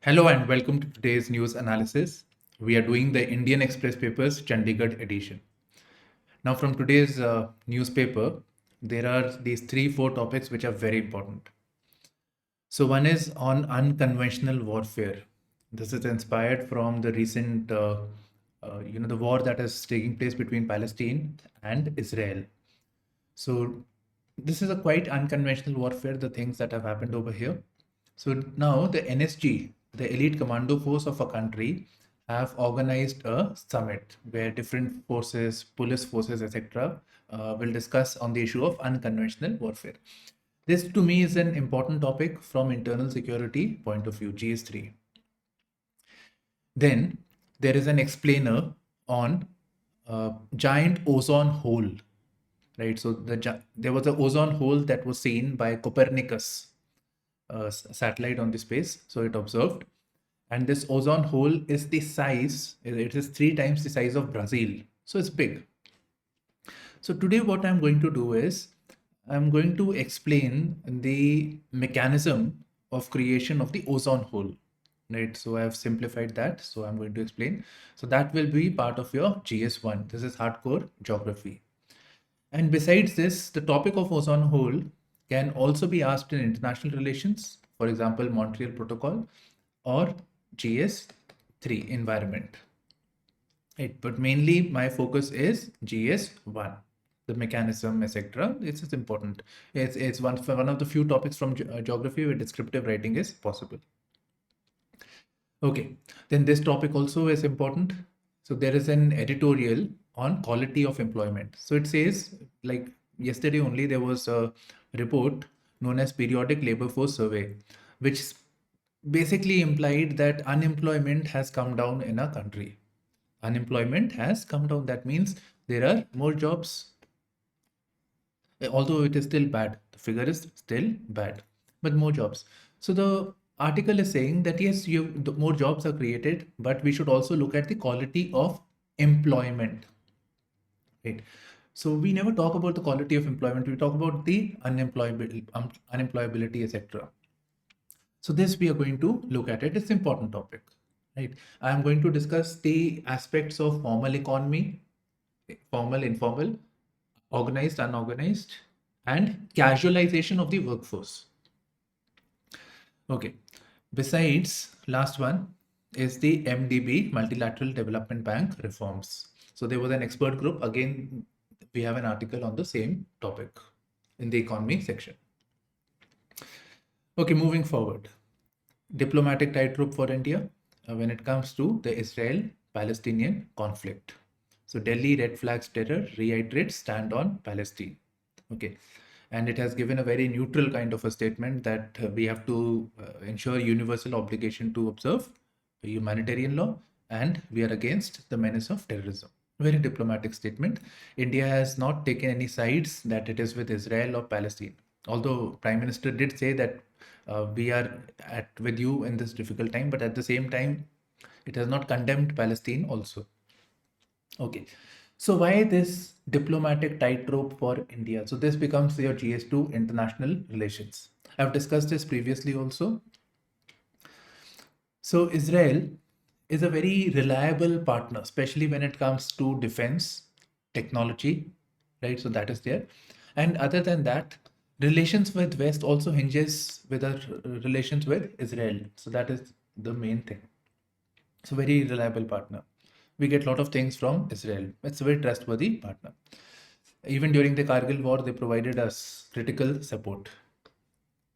Hello and welcome to today's news analysis. We are doing the Indian Express papers Chandigarh edition. Now, from today's newspaper, there are these four topics which are very important. So, one is on unconventional warfare. This is inspired from the recent, the war that is taking place between Palestine and Israel. So, this is a quite unconventional warfare, the things that have happened over here. So now the NSG, the elite commando force of a country, have organized a summit where different forces, police forces, etc., will discuss on the issue of unconventional warfare. This to me is an important topic from internal security point of view, GS3. Then there is an explainer on giant ozone hole, right? So there was an ozone hole that was seen by Copernicus satellite on the space. So it observed. And this ozone hole is the size, it is 3 times the size of Brazil. So it's big. So today what I'm going to do is I'm going to explain the mechanism of creation of the ozone hole. Right. So I have simplified that. So I'm going to explain. So that will be part of your GS1. This is hardcore geography. And besides this, the topic of ozone hole can also be asked in international relations, for example, Montreal Protocol or GS3 environment. Right, but mainly my focus is GS1, the mechanism, etc. It's important. It's one of the few topics from geography where descriptive writing is possible. Okay, then this topic also is important. So there is an editorial on quality of employment. So it says, like yesterday only, there was a report known as Periodic Labor Force Survey, which basically implied that unemployment has come down in our country. Unemployment has come down. That means there are more jobs, although it is still bad. The figure is still bad, but more jobs. So the article is saying that yes, more jobs are created, but we should also look at the quality of employment. Right. So we never talk about the quality of employment. We talk about the unemployability, etc. So this we are going to look at it. It's an important topic, right? I am going to discuss the aspects of formal economy, formal, informal, organized, unorganized, and casualization of the workforce. Okay. Besides, last one is the MDB, Multilateral Development Bank reforms. So there was an expert group. Again, we have an article on the same topic in the economy section. Okay, moving forward. Diplomatic tightrope for India when it comes to the Israel-Palestinian conflict. So Delhi red flags terror, reiterates stand on Palestine. Okay. And it has given a very neutral kind of a statement that we have to ensure universal obligation to observe humanitarian law and we are against the menace of terrorism. Very diplomatic statement. India has not taken any sides that it is with Israel or Palestine. Although Prime Minister did say that we are with you in this difficult time, but at the same time, it has not condemned Palestine also. Okay. So why this diplomatic tightrope for India? So this becomes your GS2 international relations. I've discussed this previously also. So Israel is a very reliable partner, especially when it comes to defense, technology, right? So that is there. And other than that, relations with West also hinges with our relations with Israel. So that is the main thing. It's a very reliable partner. We get a lot of things from Israel. It's a very trustworthy partner. Even during the Kargil war, they provided us critical support.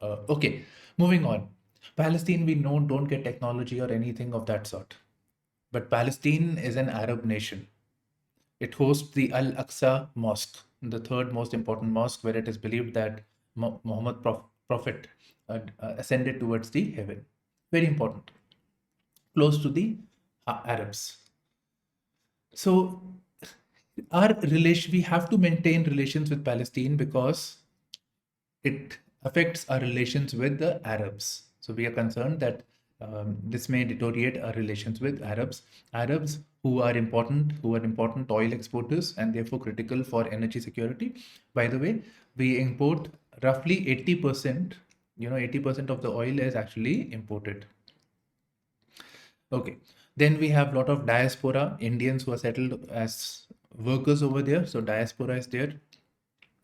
Okay, moving on. Palestine, we know, don't get technology or anything of that sort. But Palestine is an Arab nation. It hosts the Al Aqsa Mosque, the third most important mosque, where it is believed that Muhammad Prophet ascended towards the heaven. Very important. Close to the Arabs. So our relation, we have to maintain relations with Palestine because it affects our relations with the Arabs. So we are concerned that this may deteriorate our relations with Arabs who are important oil exporters and therefore critical for energy security. By the way, we import roughly 80%, 80% of the oil is actually imported. Okay. Then we have a lot of diaspora Indians who are settled as workers over there. So diaspora is there.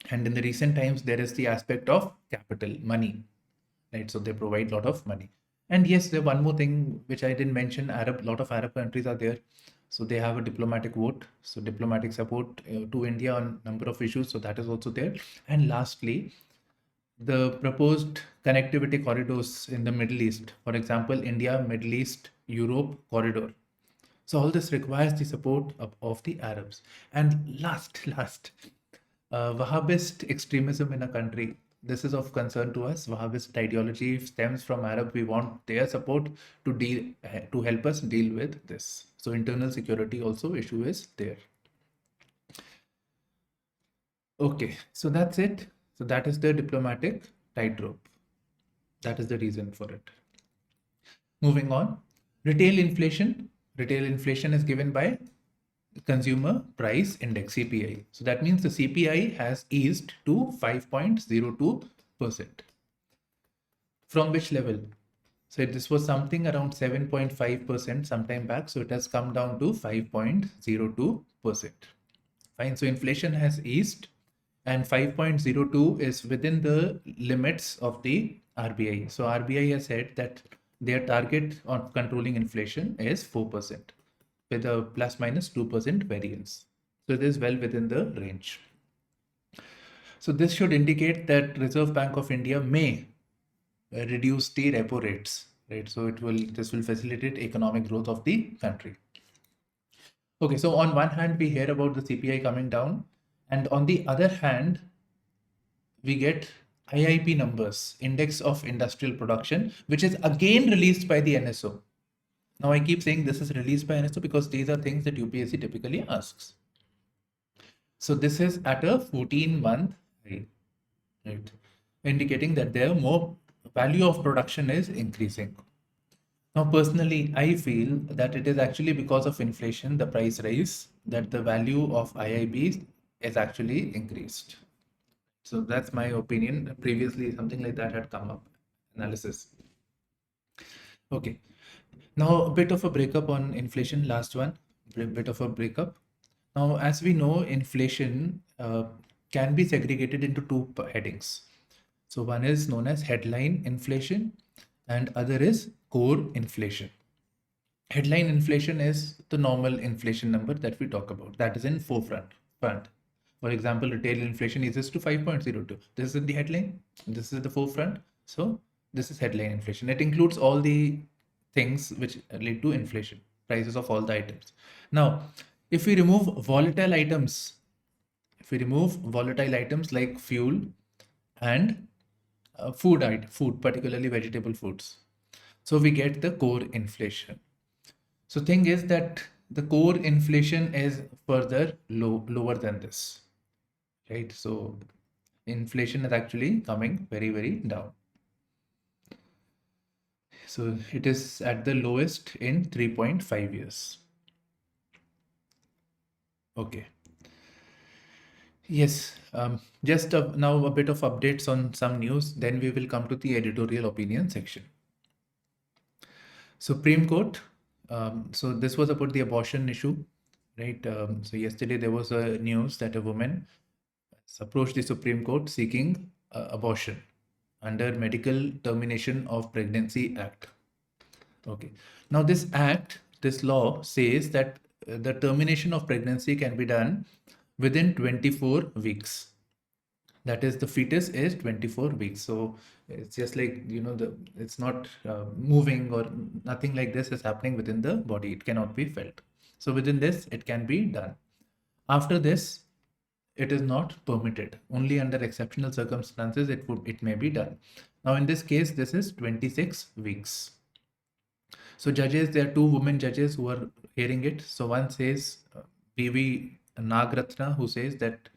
And in the recent times, there is the aspect of capital, money, right? So they provide a lot of money. And yes, there one more thing which I didn't mention, Arab, lot of Arab countries are there. So they have a diplomatic vote. So diplomatic support to India on number of issues. So that is also there. And lastly, the proposed connectivity corridors in the Middle East, for example, India, Middle East, Europe corridor. So all this requires the support of the Arabs. And Wahhabist extremism in a country. This is of concern to us. Wahhabist ideology stems from Arab. We want their support to deal to help us deal with this. So internal security also issue is there. Okay, so that's it. So that is the diplomatic tightrope. That is the reason for it. Moving on, retail inflation. Retail inflation is given by Consumer Price Index CPI. So that means the CPI has eased to 5.02%. From which level? So this was something around 7.5% sometime back. So it has come down to 5.02%. Fine. So inflation has eased and 5.02 is within the limits of the RBI. So RBI has said that their target on controlling inflation is 4% with a plus minus 2% variance. So it is well within the range. So this should indicate that Reserve Bank of India may reduce the repo rates, right? So this will facilitate economic growth of the country. Okay, so on one hand, we hear about the CPI coming down, and on the other hand, we get IIP numbers, Index of Industrial Production, which is again released by the NSO. Now I keep saying this is released by NSO because these are things that UPSC typically asks. So this is at a 14-month high, right? Indicating that their more value of production is increasing. Now, personally, I feel that it is actually because of inflation, the price rise, that the value of IIBs is actually increased. So that's my opinion. Previously, something like that had come up, analysis. Okay. Now, a bit of a breakup on inflation, last one, bit of a breakup. Now, as we know, inflation can be segregated into two headings. So one is known as headline inflation and other is core inflation. Headline inflation is the normal inflation number that we talk about. That is in forefront. For example, retail inflation is to 5.02. This is the headline. This is the forefront. So this is headline inflation. It includes all the things which lead to inflation, prices of all the items. Now, if we remove volatile items, like fuel and food, particularly vegetable foods, so we get the core inflation. So thing is that the core inflation is further lower than this, right? So inflation is actually coming very, very down. So it is at the lowest in 3.5 years. Okay. Yes, just now a bit of updates on some news, then we will come to the editorial opinion section. Supreme Court, so this was about the abortion issue, right? So yesterday there was a news that a woman approached the Supreme Court seeking abortion under Medical Termination of Pregnancy Act. Okay. Now this law says that the termination of pregnancy can be done within 24 weeks. That is, the fetus is 24 weeks. So it's just like, it's not moving or nothing like this is happening within the body. It cannot be felt. So within this, it can be done. After this, it is not permitted. Only under exceptional circumstances, it may be done. Now, in this case, this is 26 weeks. So judges, there are two women judges who are hearing it. So one says, PV Nagratna, who says that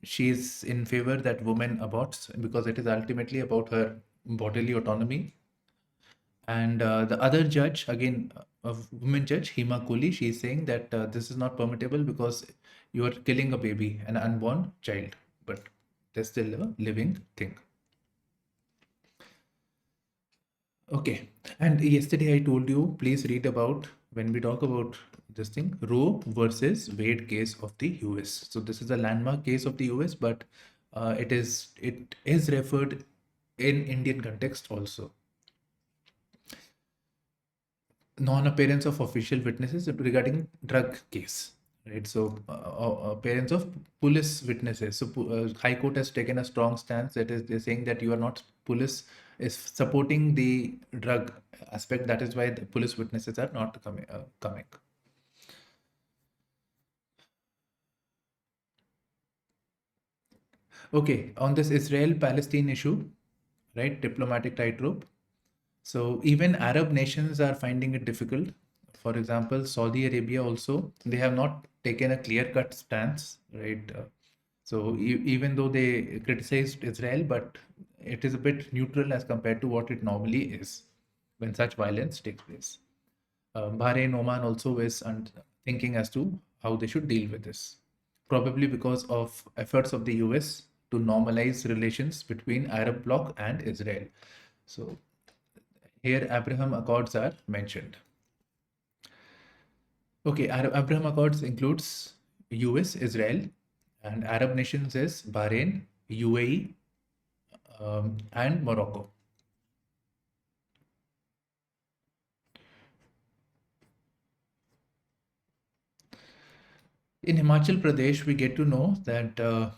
she is in favor that women aborts because it is ultimately about her bodily autonomy. And the other judge, again, a woman judge, Hima Kohli, she is saying that this is not permittable because you are killing a baby, an unborn child, but there's still a living thing. Okay, And yesterday I told you, please read about when we talk about this thing, Roe versus Wade case of the US. So this is a landmark case of the US, but it is referred in Indian context also. Non-appearance of official witnesses regarding drug case, right? So appearance of police witnesses. So High Court has taken a strong stance, that is, they're saying that you are not, police is supporting the drug aspect. That is why the police witnesses are not coming. Okay, on this Israel-Palestine issue, right? Diplomatic tightrope. So even Arab nations are finding it difficult. For example, Saudi Arabia also, they have not taken a clear-cut stance, right? So even though they criticized Israel, but it is a bit neutral as compared to what it normally is when such violence takes place. Bahrain, Oman also is thinking as to how they should deal with this, probably because of efforts of the US to normalize relations between Arab bloc and Israel. So here Abraham Accords are mentioned. Okay, Abraham Accords includes US, Israel, and Arab nations is Bahrain, UAE, and Morocco. In Himachal Pradesh, we get to know that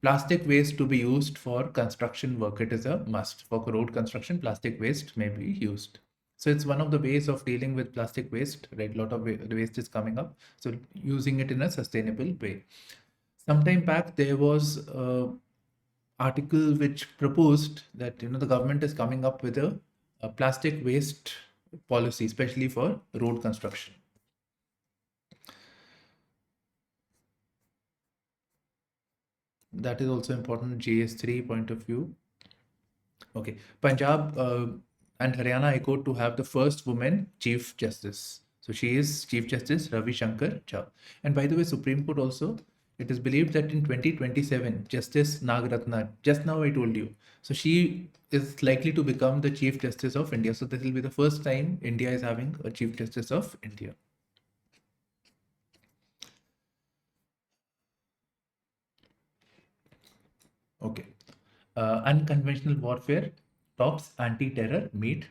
plastic waste to be used for construction work. It is a must. For road construction, plastic waste may be used. So it's one of the ways of dealing with plastic waste, right? A lot of waste is coming up. So using it in a sustainable way. Sometime back, there was an article which proposed that the government is coming up with a plastic waste policy, especially for road construction. That is also important, GS3 point of view. Okay, Punjab and Haryana High Court to have the first woman Chief Justice. So she is Chief Justice Ravi Shankar Jha. And by the way, Supreme Court also, it is believed that in 2027, Justice Nagratna, just now I told you, so she is likely to become the Chief Justice of India. So this will be the first time India is having a Chief Justice of India. Okay. Unconventional warfare talks, anti-terror meet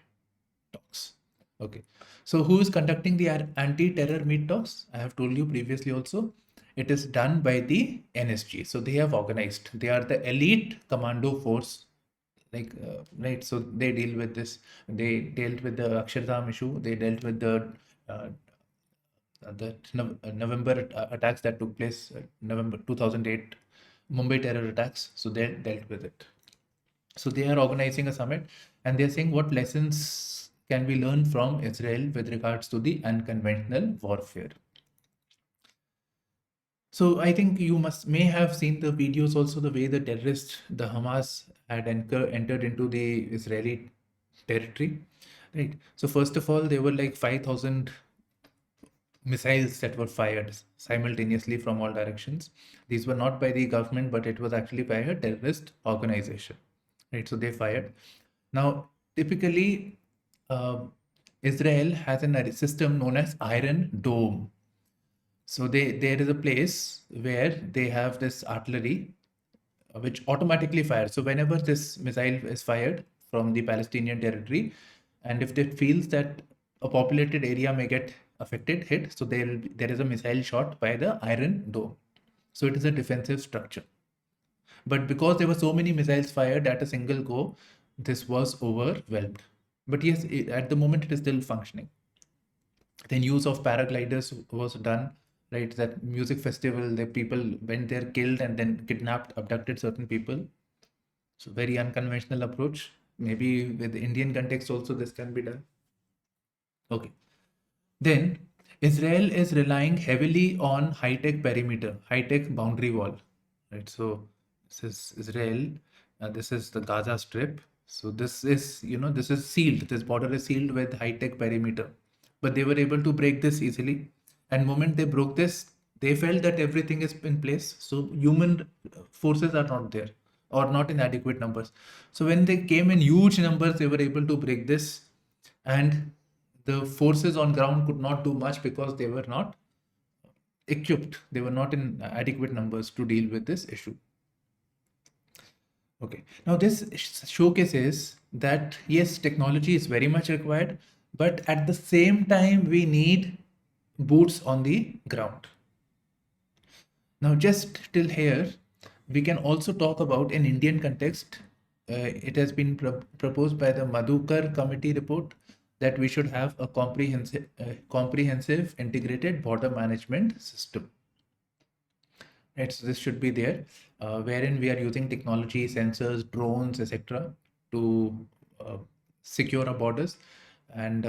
talks. Okay. So who is conducting the anti-terror meet talks? I have told you previously also. It is done by the NSG. So they have organized. They are the elite commando force. Right. So they deal with this. They dealt with the Akshardham issue. They dealt with uh, November attacks that took place, November 2008, Mumbai terror attacks. So they dealt with it. So they are organizing a summit, and they're saying what lessons can we learn from Israel with regards to the unconventional warfare. So I think you may have seen the videos also, the way the terrorists, the Hamas had entered into the Israeli territory, right? So first of all, there were like 5,000 missiles that were fired simultaneously from all directions. These were not by the government, but it was actually by a terrorist organization, right? So they fired. Now, typically, uh, Israel has a system known as Iron Dome. So there is a place where they have this artillery which automatically fires. So whenever this missile is fired from the Palestinian territory, and if it feels that a populated area may get hit, so there is a missile shot by the Iron Dome. So it is a defensive structure. But because there were so many missiles fired at a single go, this was overwhelmed. But yes, at the moment it is still functioning. Then use of paragliders was done, right? That music festival, the people went there, killed and then kidnapped, abducted certain people. So very unconventional approach. Maybe with the Indian context also this can be done. Okay. Then Israel is relying heavily on high-tech perimeter, high-tech boundary wall, right? So this is Israel, this is the Gaza Strip. So this is, this is sealed. This border is sealed with high-tech perimeter, but they were able to break this easily. And moment they broke this, they felt that everything is in place. So human forces are not there or not in adequate numbers. So when they came in huge numbers, they were able to break this, and the forces on ground could not do much because they were not equipped, they were not in adequate numbers to deal with this issue. Okay, now this showcases that yes, technology is very much required, but at the same time, we need boots on the ground. Now, just till here, we can also talk about in Indian context. It has been proposed by the Madhukar Committee report that we should have a comprehensive integrated border management system. Right, so this should be there, wherein we are using technology, sensors, drones, etc., to secure our borders. And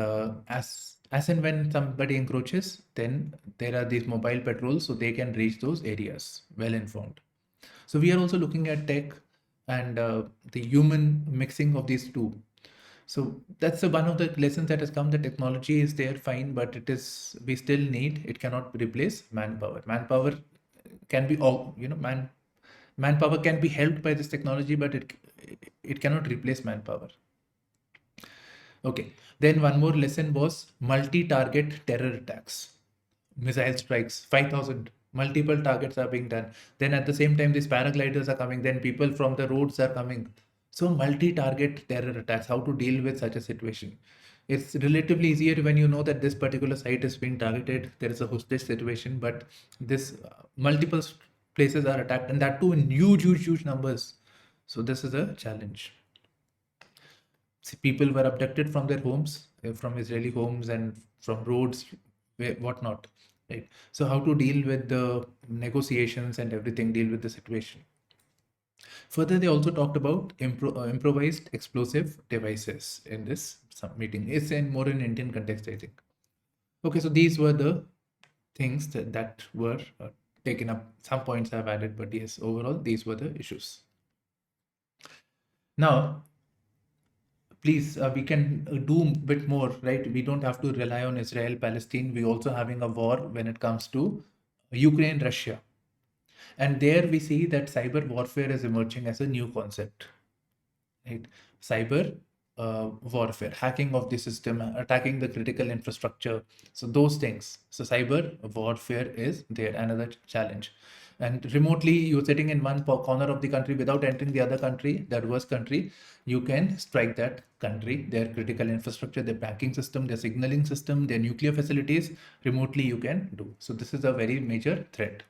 as and when somebody encroaches, then there are these mobile patrols, so they can reach those areas well informed. So we are also looking at tech and the human mixing of these two. So that's one of the lessons that has come. The technology is there, fine, but we still need, it cannot replace manpower. Manpower can be all, manpower can be helped by this technology, but it cannot replace manpower. Okay, then one more lesson was multi-target terror attacks, missile strikes, 5,000 multiple targets are being done. Then at the same time, these paragliders are coming, then people from the roads are coming. So multi-target terror attacks, how to deal with such a situation. It's relatively easier when you know that this particular site is being targeted, there is a hostage situation, but this multiple places are attacked, and that too in huge numbers. So this is a challenge. See, people were abducted from their homes, from Israeli homes and from roads, whatnot. Right. So how to deal with the negotiations and everything, deal with the situation. Further, they also talked about improvised explosive devices in this meeting. It's in more in Indian context, I think. Okay, so these were the things that were taken up. Some points I've added, but yes, overall, these were the issues. Now, please, we can do a bit more, right? We don't have to rely on Israel, Palestine. We're also having a war when it comes to Ukraine, Russia. And there we see that cyber warfare is emerging as a new concept, right? Cyber warfare, hacking of the system, attacking the critical infrastructure. So those things. So cyber warfare is there, another challenge. And remotely, you're sitting in one corner of the country without entering the other country, the adverse country, you can strike that country, their critical infrastructure, their banking system, their signaling system, their nuclear facilities, remotely you can do. So this is a very major threat.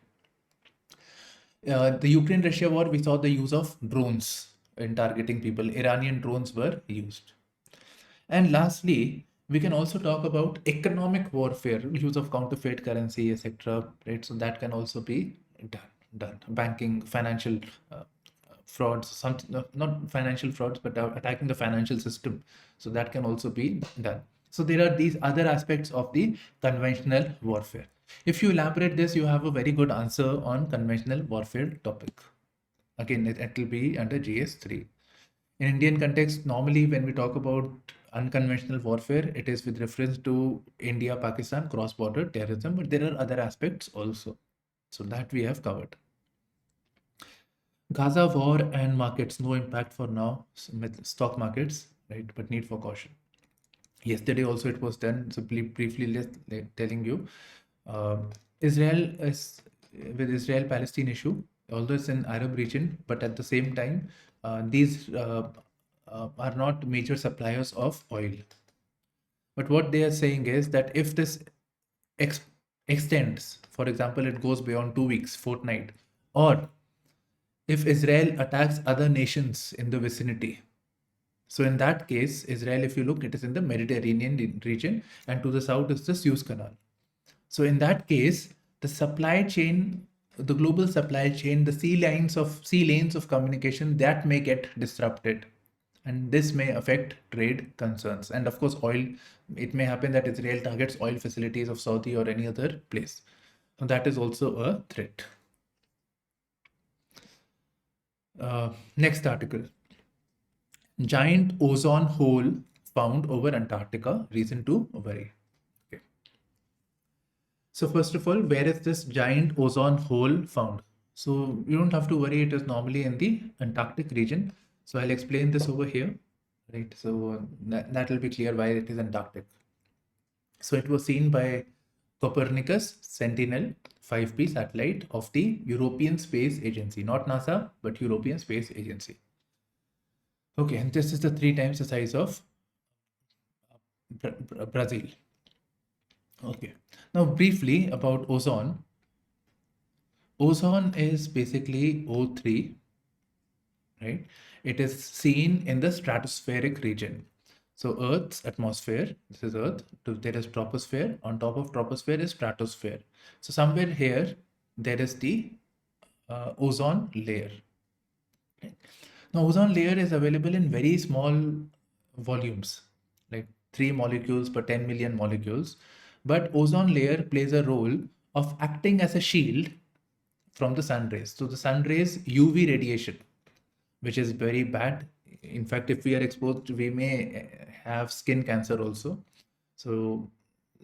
The Ukraine-Russia war, we saw the use of drones in targeting people. Iranian drones were used. And lastly, we can also talk about economic warfare, use of counterfeit currency, etc. Right? So that can also be done. Banking, financial frauds, not financial frauds, but attacking the financial system. So that can also be done. So there are these other aspects of the conventional warfare. If you elaborate this, you have a very good answer on conventional warfare topic. Again, it will be under GS3. In Indian context, normally when we talk about unconventional warfare, it is with reference to India, Pakistan, cross-border terrorism, but there are other aspects also. So that we have covered. Gaza war and markets, no impact for now, stock markets, right? But need for caution. Yesterday also it was done, so briefly telling you, Israel is with Israel-Palestine issue, although it's in Arab region, but at the same time, these are not major suppliers of oil. But what they are saying is that if this extends, for example, it goes beyond 2 weeks, fortnight, or if Israel attacks other nations in the vicinity. So in that case, Israel, if you look, it is in the Mediterranean region, and to the south is the Suez Canal. So in that case, the supply chain, the global supply chain, the sea lanes of communication, that may get disrupted. And this may affect trade concerns. And of course, oil, it may happen that Israel targets oil facilities of Saudi or any other place. So that is also a threat. Next article. Giant ozone hole found over Antarctica, reason to worry. Okay. So first of all, where is this giant ozone hole found? So you don't have to worry, it is normally in the Antarctic region. So I'll explain this over here, right? So that will be clear why it is Antarctic. So it was seen by Copernicus Sentinel 5P satellite of the European Space Agency, not NASA, but European Space Agency. Okay, and this is the 3 times the size of Brazil. Okay, now briefly about ozone. Ozone is basically O3, right? It is seen in the stratospheric region. So Earth's atmosphere, this is Earth, there is troposphere, on top of troposphere is stratosphere. So somewhere here, there is the ozone layer. Right? Now, ozone layer is available in very small volumes, like 3 molecules per 10 million molecules. But ozone layer plays a role of acting as a shield from the sun rays. So the sun rays UV radiation, which is very bad. In fact, if we are exposed, we may have skin cancer also. So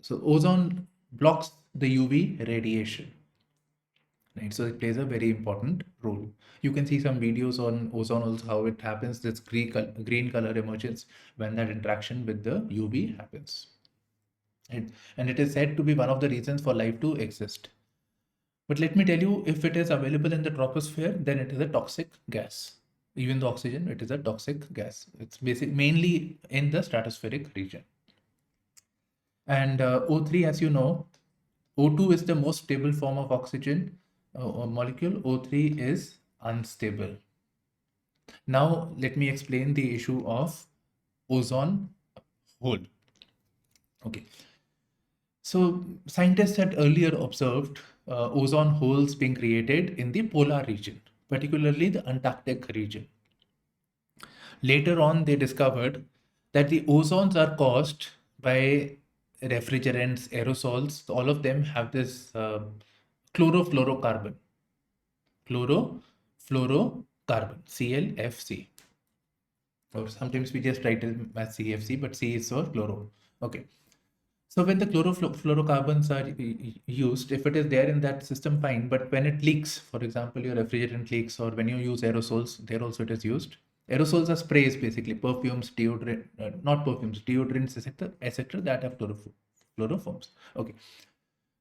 ozone blocks the UV radiation, right? So it plays a very important role. You can see some videos on ozone also, how it happens. This green color emerges when that interaction with the UV happens. And it is said to be one of the reasons for life to exist. But let me tell you, if it is available in the troposphere, then it is a toxic gas. Even the oxygen, it is a toxic gas. It's mainly in the stratospheric region. And O3, as you know, O2 is the most stable form of oxygen molecule. O3 is unstable. Now, let me explain the issue of ozone hole. Okay. So, scientists had earlier observed ozone holes being created in the polar region, particularly the Antarctic region. Later on, they discovered that the ozones are caused by refrigerants, aerosols. All of them have this chlorofluorocarbon, ClFC. Or sometimes we just write it as CFC, but C is for chloro. Okay. So when the chlorofluorocarbons are used, if it is there in that system, fine. But when it leaks, for example, your refrigerant leaks, or when you use aerosols, there also it is used. Aerosols are sprays, basically perfumes, deodorant, not perfumes, deodorants, etc. that have chloroforms. Okay.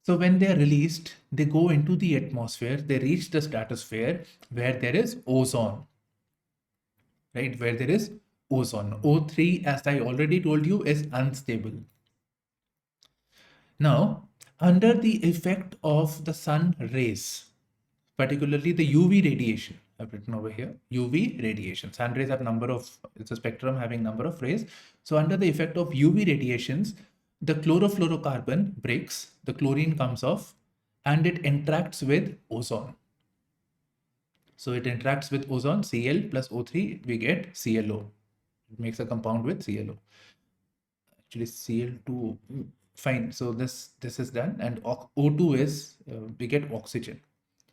So when they are released, they go into the atmosphere. They reach the stratosphere where there is ozone, right? Where there is ozone. O3, as I already told you, is unstable. Now, under the effect of the sun rays, particularly the UV radiation, I've written over here, UV radiation. Sun rays have number of, it's a spectrum having number of rays. So under the effect of UV radiations, the chlorofluorocarbon breaks, the chlorine comes off, and it interacts with ozone. So it interacts with ozone, Cl plus O3, we get ClO. It makes a compound with ClO. Actually, Cl2, fine. So this is done, and O2 is we get oxygen.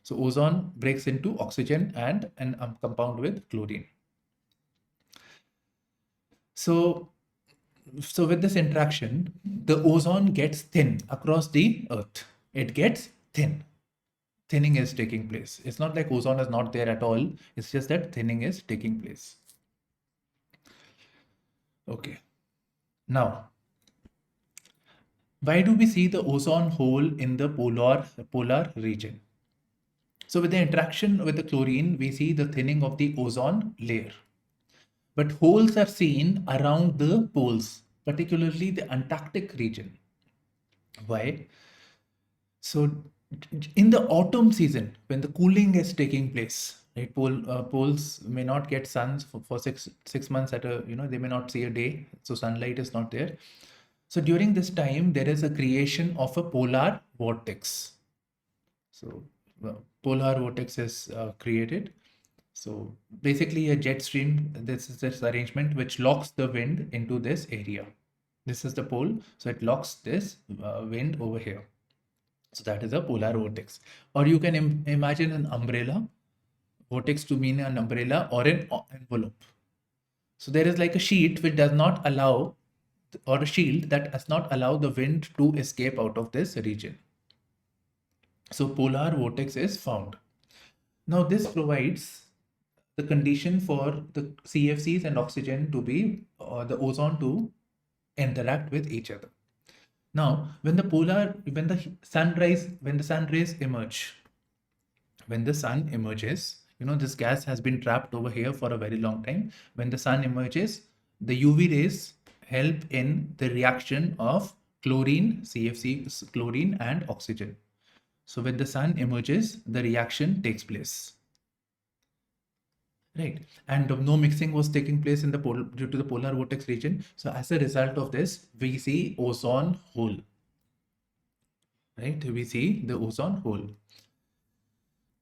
So ozone breaks into oxygen and an compound with chlorine. So with this interaction, the ozone gets thin across the earth. It gets thin. Thinning is taking place. It's not like ozone is not there at all. It's just that thinning is taking place. Okay. Now, why do we see the ozone hole in the polar region? So with the interaction with the chlorine, we see the thinning of the ozone layer. But holes are seen around the poles, particularly the Antarctic region. Why? So in the autumn season, when the cooling is taking place, right, poles may not get suns for 6 months at a, they may not see a day. So sunlight is not there. So during this time, there is a creation of a polar vortex. So polar vortex is created. So basically a jet stream, this is this arrangement which locks the wind into this area. This is the pole. So it locks this wind over here. So that is a polar vortex. Or you can imagine an umbrella, vortex to mean an umbrella or an envelope. So there is like a sheet which does not allow, or a shield that does not allow the wind to escape out of this region. So polar vortex is found. Now this provides the condition for the CFCs and oxygen to be, the ozone to interact with each other. Now, when the sun rays emerge, when the sun emerges, this gas has been trapped over here for a very long time. When the sun emerges, the UV rays help in the reaction of chlorine, CFC, chlorine and oxygen. So when the sun emerges, the reaction takes place. Right. And no mixing was taking place in the due to the polar vortex region. So as a result of this, we see ozone hole. Right. We see the ozone hole.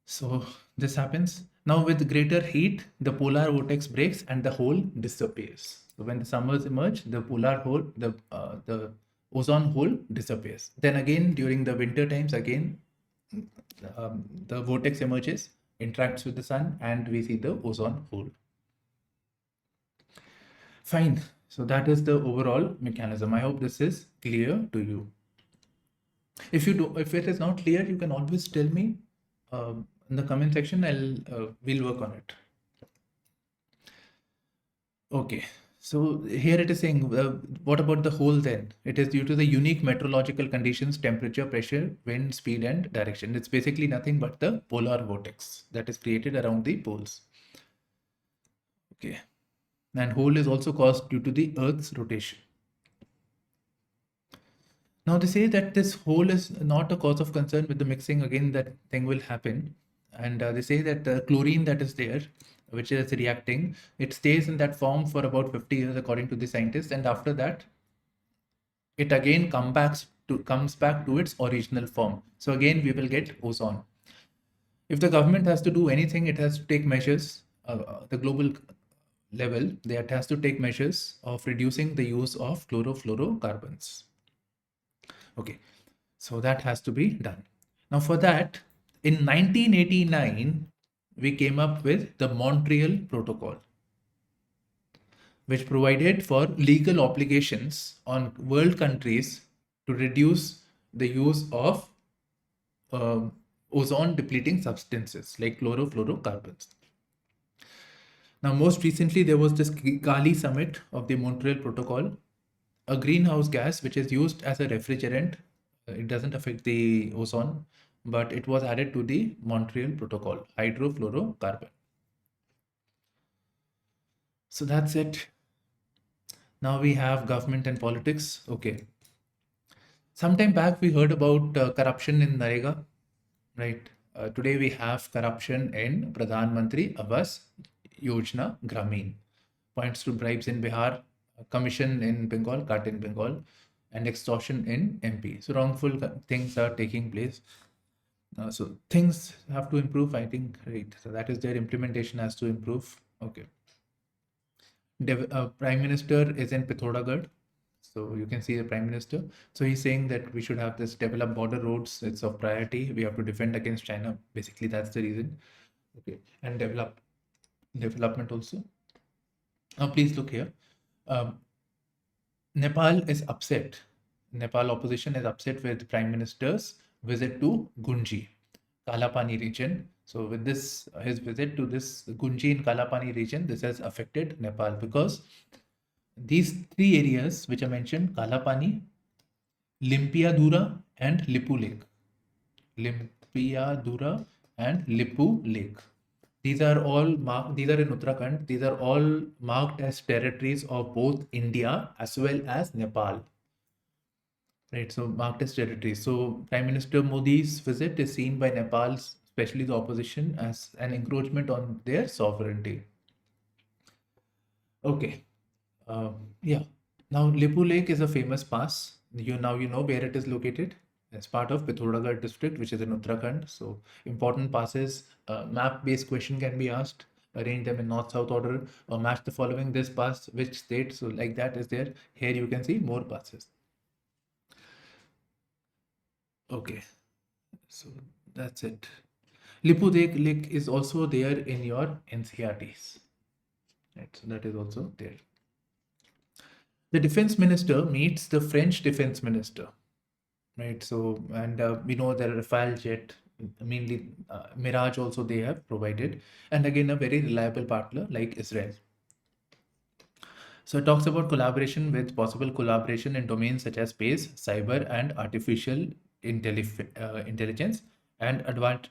So this happens. Now with greater heat, the polar vortex breaks and the hole disappears. So when the summers emerge, the polar hole, the ozone hole disappears. Then again, during the winter times, again, the vortex emerges, interacts with the sun, and we see the ozone hole. Fine. So that is the overall mechanism. I hope this is clear to you. If it is not clear, you can always tell me in the comment section. We'll work on it. Okay. So here it is saying, what about the hole then? It is due to the unique meteorological conditions, temperature, pressure, wind, speed, and direction. It's basically nothing but the polar vortex that is created around the poles. Okay. And hole is also caused due to the Earth's rotation. Now they say that this hole is not a cause of concern with the mixing. Again, that thing will happen. And they say that the chlorine that is there, which is reacting, it stays in that form for about 50 years according to the scientists, and after that it again comes back to its original form. So again we will get ozone. If the government has to do anything, it has to take measures, the global level, it has to take measures of reducing the use of chlorofluorocarbons. Okay, so that has to be done. Now for that, in 1989 we came up with the Montreal Protocol, which provided for legal obligations on world countries to reduce the use of ozone depleting substances like chlorofluorocarbons. Now, most recently, there was this Gali summit of the Montreal Protocol, a greenhouse gas which is used as a refrigerant. It doesn't affect the ozone, but it was added to the Montreal Protocol, hydrofluorocarbon. So that's it. Now we have government and politics. Okay. Sometime back we heard about corruption in Narega, right? Today we have corruption in Pradhan Mantri Awas Yojana Gramin. Points to bribes in Bihar, commission in Bengal, cut in Bengal, and extortion in MP. So wrongful things are taking place. So things have to improve, I think, right? So that is their implementation has to improve. Okay. Prime Minister is in Pithoragarh. So you can see the Prime Minister. So he's saying that we should have this develop border roads. It's of priority. We have to defend against China. Basically, that's the reason. Okay. And development also. Now, please look here. Nepal is upset. Nepal opposition is upset with Prime Minister's visit to Gunji, Kalapani region. So with this, his visit to this Gunji in Kalapani region, this has affected Nepal because these three areas which I mentioned, Kalapani, Limpiadura and Lipu Lake. Limpiadura and Lipu Lake. These are all marked, these are in Uttarakhand. These are all marked as territories of both India as well as Nepal. Right, so marked as territories. So Prime Minister Modi's visit is seen by Nepal's, especially the opposition, as an encroachment on their sovereignty. Okay. Yeah. Now Lipu Lake is a famous pass. You know where it is located. It's part of Pithoragarh district, which is in Uttarakhand. So important passes. Map-based question can be asked. Arrange them in north-south order or match the following. This pass, which state? So like that is there. Here you can see more passes. Okay. So that's it. Lipu Lake is also there in your NCRTs. Right. So that is also there. The defense minister meets the French defense minister. Right. So, and we know the Rafale jet mainly Mirage also they have provided, and again a very reliable partner like Israel. So it talks about collaboration with possible collaboration in domains such as space, cyber, and artificial intelligence, and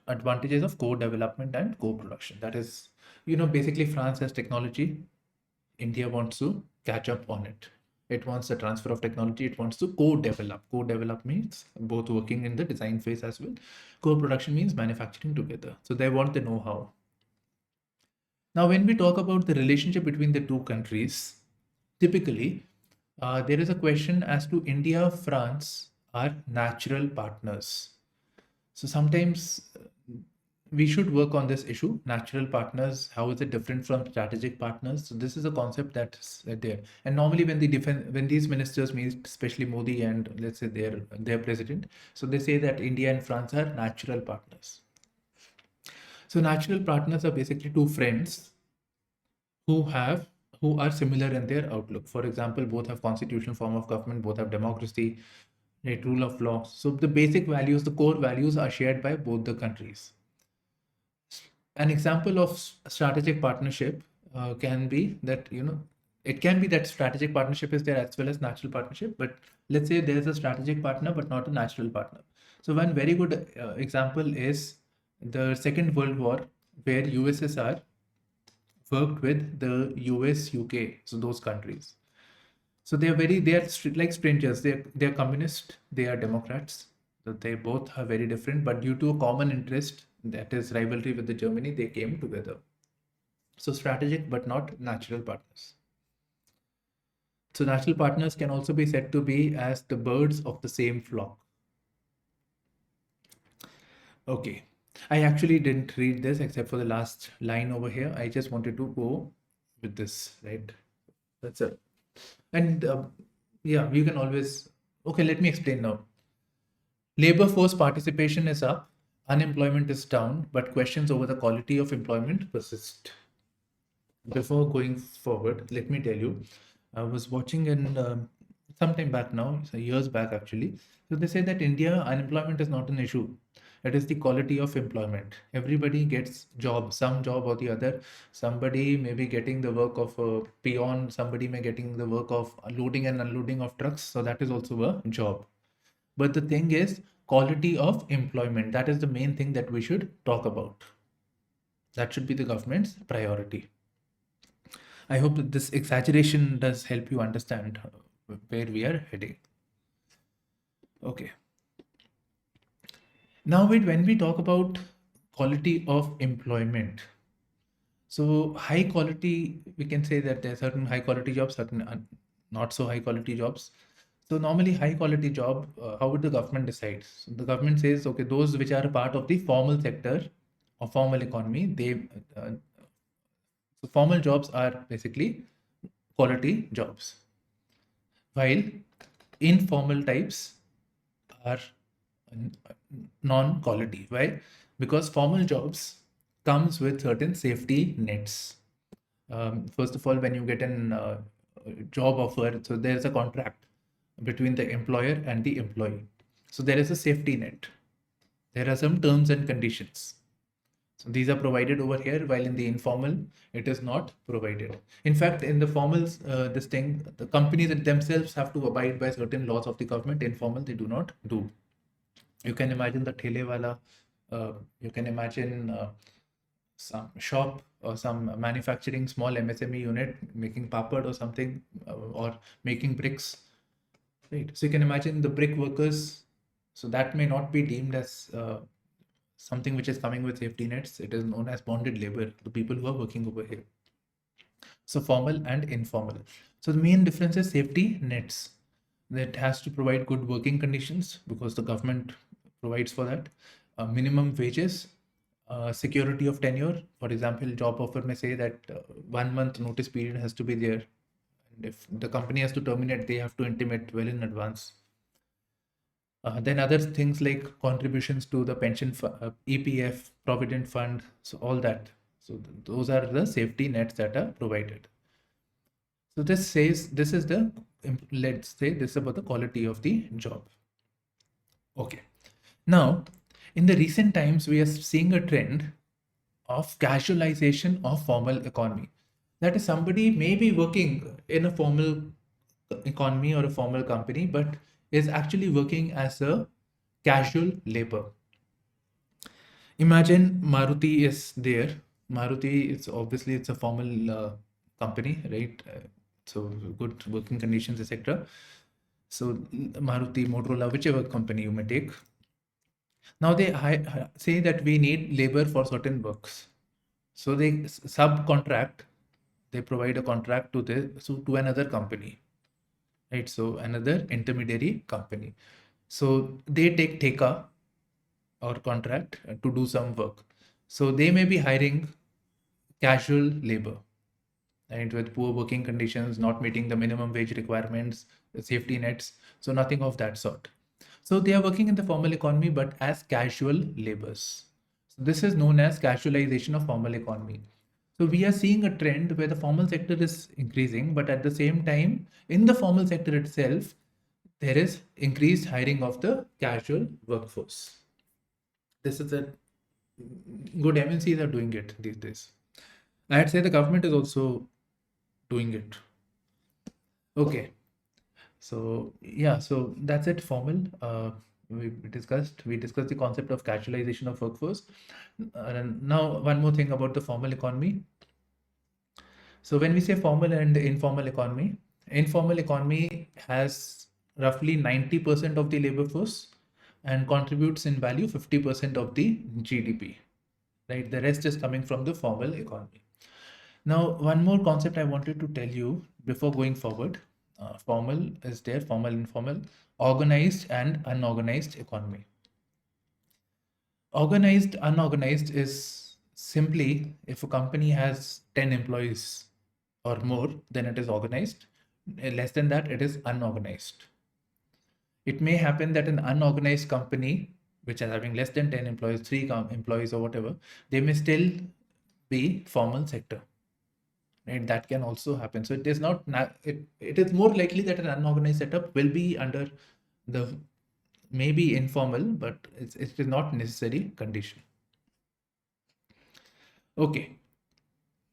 advantages of co-development and co-production. That is, basically France has technology. India wants to catch up on it. It wants the transfer of technology. It wants to co-develop. Co-develop means both working in the design phase as well. Co-production means manufacturing together. So they want the know-how. Now, when we talk about the relationship between the two countries, typically there is a question as to India, France are natural partners. So sometimes we should work on this issue. Natural partners, how is it different from strategic partners? So this is a concept that's there. And normally when these ministers meet, especially Modi and let's say their president, so they say that India and France are natural partners. So natural partners are basically two friends who are similar in their outlook. For example, both have constitutional form of government, both have democracy, right, rule of law. So the basic values, the core values are shared by both the countries. An example of strategic partnership can be that, it can be that strategic partnership is there as well as natural partnership, but let's say there's a strategic partner but not a natural partner. So one very good example is the Second World War, where USSR worked with the US, UK, so those countries. So like strangers. They're communist, they are Democrats. So they both are very different, but due to a common interest, that is rivalry with the Germany, they came together. So strategic but not natural partners. So natural partners can also be said to be as the birds of the same flock. Okay. I actually didn't read this except for the last line over here. I just wanted to go with this, right? That's it. And yeah, you can always. Okay, let me explain now. Labor force participation is up, unemployment is down, but questions over the quality of employment persist. Before going forward, let me tell you, I was watching in some time back now, so years back actually. So they say that India unemployment is not an issue. It is the quality of employment. Everybody gets job, some job or the other. Somebody may be getting the work of a peon. Somebody may getting the work of loading and unloading of trucks. So that is also a job. But the thing is, quality of employment. That is the main thing that we should talk about. That should be the government's priority. I hope that this exaggeration does help you understand where we are heading. Okay. Now, when we talk about quality of employment, so high quality, we can say that there are certain high quality jobs, certain not so high quality jobs. So normally high quality job, how would the government decide? So the government says, okay, those which are a part of the formal sector or formal economy, so formal jobs are basically quality jobs, while informal types are non-quality. Why? Because formal jobs comes with certain safety nets. First of all, when you get an job offer, so there's a contract between the employer and the employee. So there is a safety net. There are some terms and conditions. So these are provided over here, while in the informal, it is not provided. In fact, in the formals, the companies themselves have to abide by certain laws of the government. Informal, they do not do. You can imagine the thele wala, you can imagine some shop or some manufacturing small MSME unit making papad or something, or making bricks, right? So you can imagine the brick workers. So that may not be deemed as something which is coming with safety nets. It is known as bonded labor, the people who are working over here. So formal and informal. So the main difference is safety nets. That has to provide good working conditions because the government provides for that. Minimum wages, security of tenure. For example, job offer may say that 1 month notice period has to be there. And if the company has to terminate, they have to intimate well in advance. Then other things like contributions to the pension, EPF, provident fund, so all that. So those are the safety nets that are provided. So this says this is the, let's say this is about the quality of the job. Okay. Now, In the recent times, we are seeing a trend of casualization of formal economy. That is, somebody may be working in a formal economy or a formal company, but is actually working as a casual labor. Imagine Maruti is there. Maruti is obviously it's a formal company, right? So good working conditions, etc. So Maruti, Motorola, whichever company you may take. Now they say that we need labor for certain works. So they subcontract, they provide a contract to to another company, right? So another intermediary company. So they take Theka or contract to do some work. So they may be hiring casual labor, right? With poor working conditions, not meeting the minimum wage requirements, the safety nets. So nothing of that sort. So they are working in the formal economy, but as casual laborers. So this is known as casualization of formal economy. So we are seeing a trend where the formal sector is increasing, but at the same time, in the formal sector itself, there is increased hiring of the casual workforce. This is a good MNCs are doing it these days. I'd say the government is also doing it. Okay. So yeah, so that's it. Formal. We discussed the concept of casualization of workforce. And now one more thing about the formal economy. So when we say formal and informal economy has roughly 90% of the labor force and contributes in value 50% of the GDP. Right, the rest is coming from the formal economy. Now, one more concept I wanted to tell you before going forward. Formal is there, formal, informal, organized and unorganized economy. Organized, unorganized is simply if a company has 10 employees or more, then it is organized. Less than that, it is unorganized. It may happen that an unorganized company, which is having less than 10 employees, employees or whatever, they may still be formal sector. Right? That can also happen. So it is not, it is more likely that an unorganized setup will be under the maybe informal, but it is not necessary condition. Okay.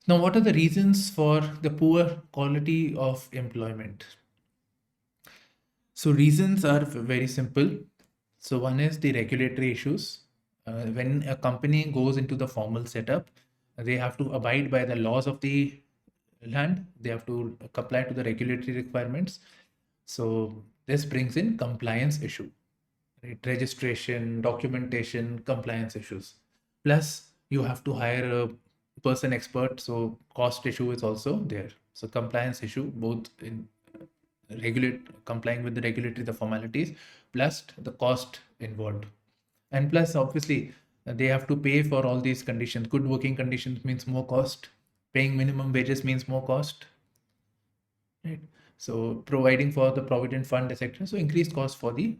Now, what are the reasons for the poor quality of employment? So reasons are very simple. So one is the regulatory issues. When a company goes into the formal setup, they have to abide by the laws of the land. They have to comply to the regulatory requirements. So this brings in compliance issue, right? Registration, documentation, compliance issues. Plus, you have to hire a person expert. So cost issue is also there. So compliance issue, both in complying with the regulatory, the formalities, plus the cost involved. And plus, obviously, they have to pay for all these conditions. Good working conditions means more cost. Paying minimum wages means more cost. Right. So providing for the provident fund, etc. So increased cost for the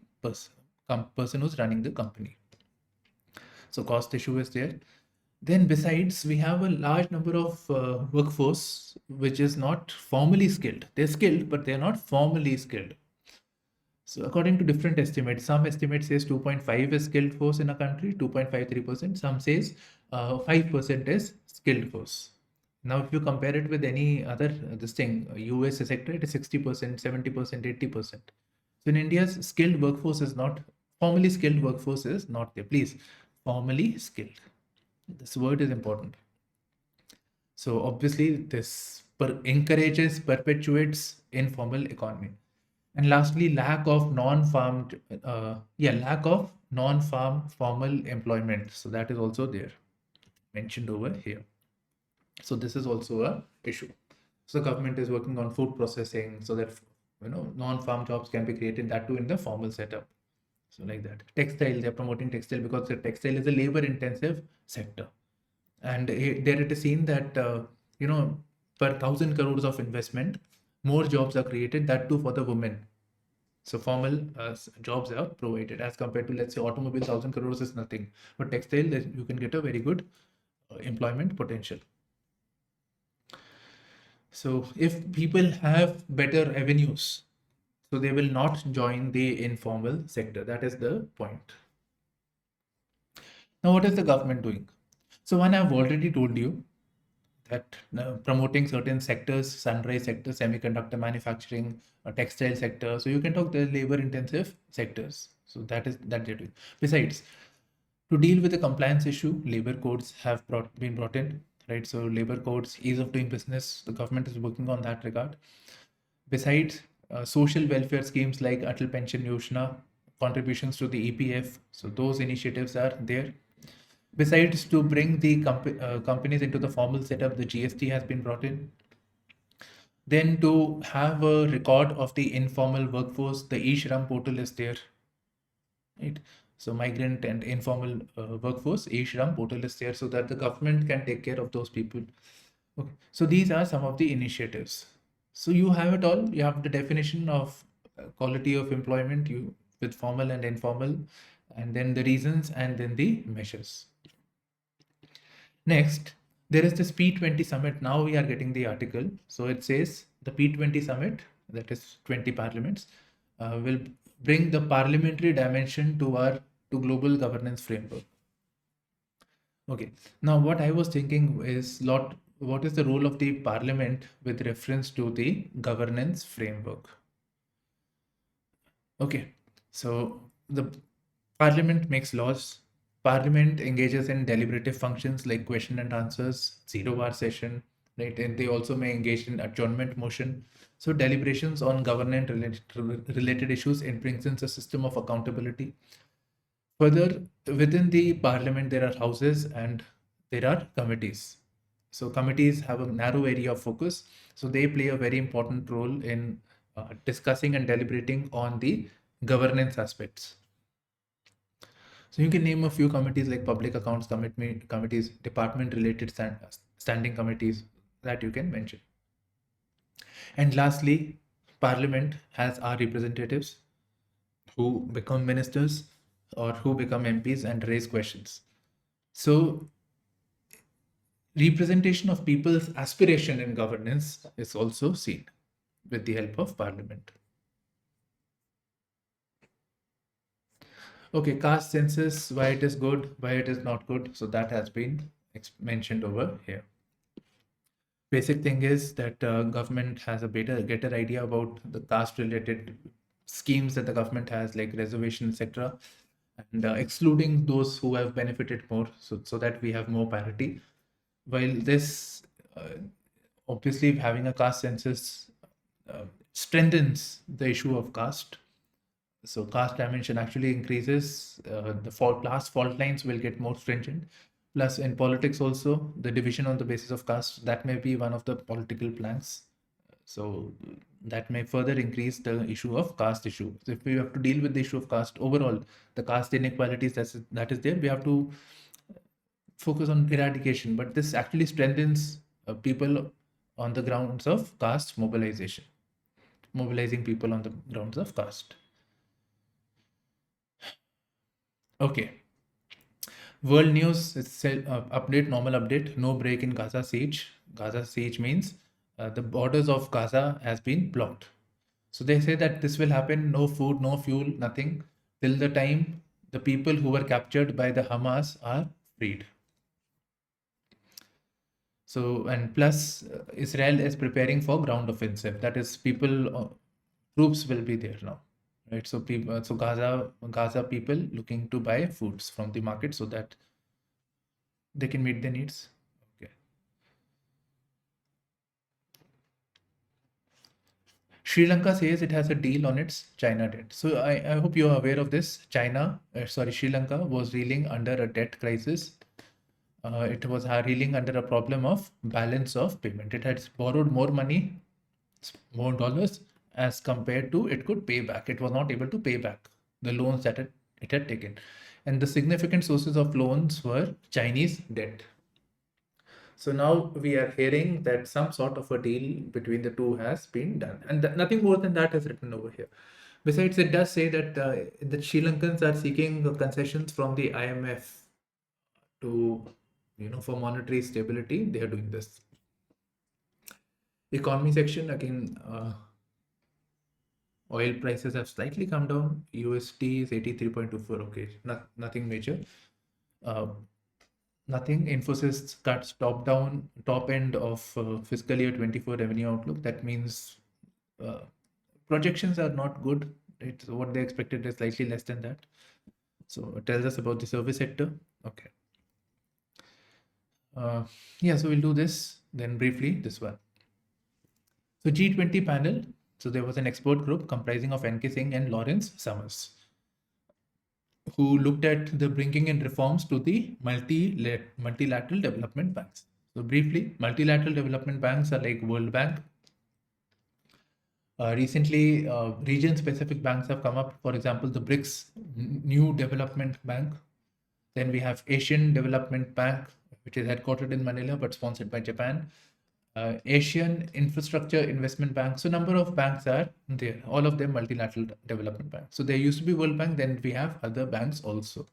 person who's running the company. So cost issue is there. Then besides, we have a large number of workforce which is not formally skilled. They're skilled, but they're not formally skilled. So according to different estimates, some estimates says 2.5 is skilled force in a country, 2.53%. Some says 5% is skilled force. Now, if you compare it with any other this thing, US sector, it is 60%, 70%, 80%. So in India's skilled workforce is not formally skilled workforce is not there. Please, formally skilled. This word is important. So obviously, this encourages, perpetuates informal economy. And lastly, lack of non-farm formal employment. So that is also there, mentioned over here. So this is also a issue. So government is working on food processing so that non-farm jobs can be created, that too in the formal setup. So like that. Textile, they're promoting textile because the textile is a labor-intensive sector. And there it is seen that per 1,000 crores of investment, more jobs are created, that too for the women. So formal jobs are provided as compared to, let's say, automobile. 1,000 crores is nothing, but textile, you can get a very good employment potential. So if people have better avenues, so they will not join the informal sector. That is the point. Now, what is the government doing? So one, I've already told you that promoting certain sectors, sunrise sector, semiconductor manufacturing, textile sector. So you can talk the labor intensive sectors. So that they're doing. Besides, to deal with the compliance issue, labor codes have been brought in, right? So labor codes, ease of doing business, the government is working on that regard. Besides, social welfare schemes like Atal Pension Yojana, contributions to the EPF, so those initiatives are there. Besides, to bring the companies into the formal setup, the GST has been brought in. Then to have a record of the informal workforce, the e-Shram portal is there, right? So migrant and informal workforce, e-Shram portal is there so that the government can take care of those people. Okay. So these are some of the initiatives. So you have it all. You have the definition of quality of employment, you with formal and informal, and then the reasons, and then the measures. Next, there is this P20 summit. Now we are getting the article. So it says the P20 summit, that is 20 parliaments, will bring the parliamentary dimension to global governance framework. Okay. Now what I was thinking is what is the role of the parliament with reference to the governance framework? Okay. So the parliament makes laws. Parliament engages in deliberative functions like question and answers, zero-hour session, right? And they also may engage in adjournment motion. So deliberations on government related issues, it brings in a system of accountability. Further, within the parliament, there are houses and there are committees. So committees have a narrow area of focus. So they play a very important role in discussing and deliberating on the governance aspects. So you can name a few committees like public accounts committees, department related standing committees that you can mention. And lastly, parliament has our representatives who become ministers or who become MPs and raise questions. So representation of people's aspiration in governance is also seen with the help of parliament. Okay, caste census, why it is good, why it is not good. So that has been mentioned over here. Basic thing is that government has a better idea about the caste related schemes that the government has, like reservation, etc., and excluding those who have benefited more, so that we have more parity. While this obviously having a caste census strengthens the issue of caste. So caste dimension actually increases, the class fault lines will get more stringent. Plus in politics also, the division on the basis of caste, that may be one of the political planks. So that may further increase the issue of caste issue. So if we have to deal with the issue of caste overall, the caste inequalities that is there, we have to focus on eradication. But this actually strengthens people on the grounds of caste mobilization, mobilizing people on the grounds of caste. Okay. World news is update, normal update, no break in Gaza siege. Gaza siege means the borders of Gaza has been blocked. So they say that this will happen, no food, no fuel, nothing, till the time the people who were captured by the Hamas are freed. So, and plus Israel is preparing for ground offensive. That is, troops will be there now, right? So people, so Gaza people looking to buy foods from the market so that they can meet their needs. Okay. Sri Lanka says it has a deal on its China debt. So I hope you are aware of this. Sri Lanka was reeling under a debt crisis. It was reeling under a problem of balance of payment. It had borrowed more money, more dollars, as compared to it could pay back. It was not able to pay back the loans that it had taken. And the significant sources of loans were Chinese debt. So now we are hearing that some sort of a deal between the two has been done, and nothing more than that is written over here. Besides, it does say that the Sri Lankans are seeking concessions from the IMF to, for monetary stability. They are doing this. Economy section again. Oil prices have slightly come down. USD is 83.24. Okay, nothing major. Uh, Nothing. Infosys cuts top end of fiscal year 24 revenue outlook. That means uh, projections are not good. It's what they expected is slightly less than that. So it tells us about the service sector. Okay. Yeah, so we'll do this then briefly, this one. So G20 panel. So there was an expert group comprising of NK Singh and Lawrence Summers, who looked at the bringing in reforms to the multilateral development banks. So briefly, multilateral development banks are like World Bank. Recently, region-specific banks have come up. For example, the BRICS New Development Bank. Then we have Asian Development Bank, which is headquartered in Manila but sponsored by Japan. Asian Infrastructure Investment Bank. So number of banks are there, all of them multilateral development banks. So there used to be World Bank, then we have other banks also.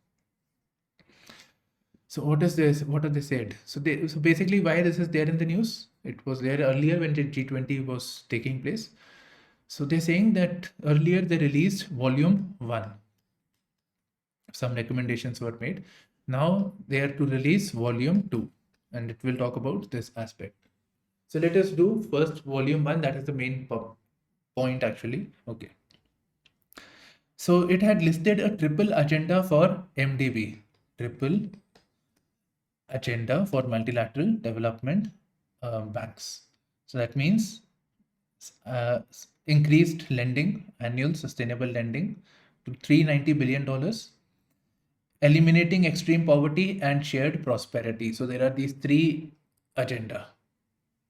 So what is this? What have they said? So basically why this is there in the news? It was there earlier when the G20 was taking place. So they're saying that earlier they released volume 1. Some recommendations were made. Now they are to release volume 2, and it will talk about this aspect. So let us do first volume 1. That is the main point actually. Okay. So it had listed a triple agenda for MDB. Triple agenda for multilateral development banks. So that means increased lending, annual sustainable lending to $390 billion, eliminating extreme poverty and shared prosperity. So there are these three agenda,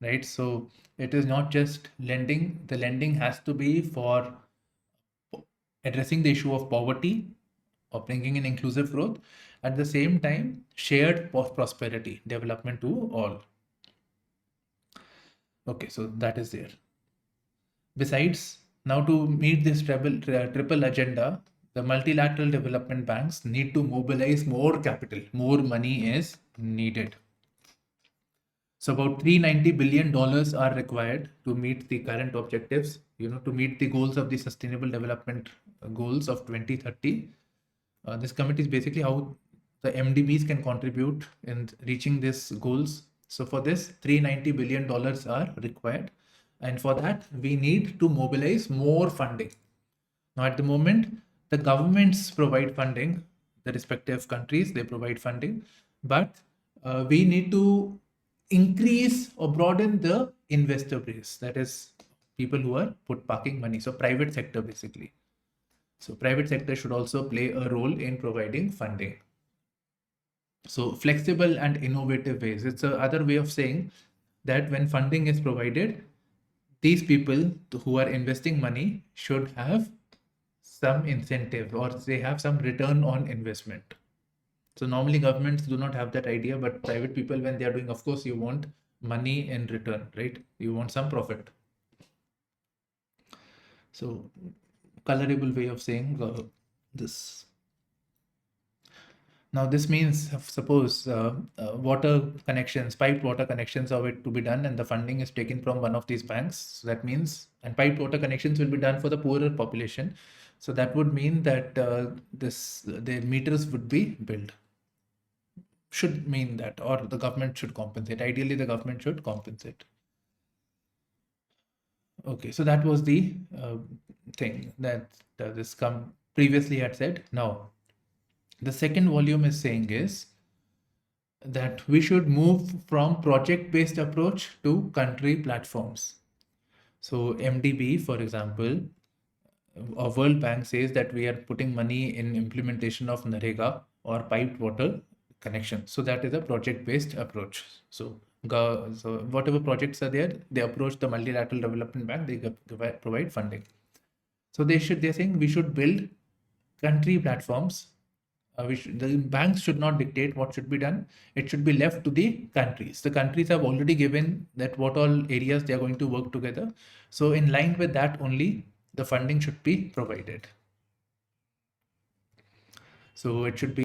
right? So it is not just lending. The lending has to be for addressing the issue of poverty or bringing in inclusive growth. At the same time, shared prosperity, development to all. Okay, so that is there. Besides, now to meet this triple agenda, the multilateral development banks need to mobilize more capital. More money is needed. So about $390 billion are required to meet the current objectives, to meet the goals of the Sustainable Development Goals of 2030. This committee is basically how the MDBs can contribute in reaching these goals. So for this, $390 billion are required. And for that, we need to mobilize more funding. Now, at the moment, the governments provide funding, the respective countries, they provide funding, but we need to increase or broaden the investor base. That is people who are parking money. So private sector basically. So private sector should also play a role in providing funding. So flexible and innovative ways. It's another way of saying that when funding is provided, these people who are investing money should have some incentive or they have some return on investment. So normally governments do not have that idea, but private people, when they are doing, of course, you want money in return, right? You want some profit. So colorable way of saying this. Now this means, suppose water connections, piped water connections are to be done, and the funding is taken from one of these banks. So that means, and piped water connections will be done for the poorer population. So that would mean that the meters would be built. Should mean that, or the government should compensate. Ideally, the government should compensate. Okay, so that was the thing that this previously had said. Now, the second volume is saying is that we should move from project-based approach to country platforms. So MDB, for example, a World Bank says that we are putting money in implementation of NREGA or piped water connection. So that is a project-based approach. So whatever projects are there, they approach the multilateral development bank, they provide funding. So they're saying we should build country platforms. The banks should not dictate what should be done. It should be left to the countries. The countries have already given that what all areas they are going to work together. So in line with that only, the funding should be provided. So it should be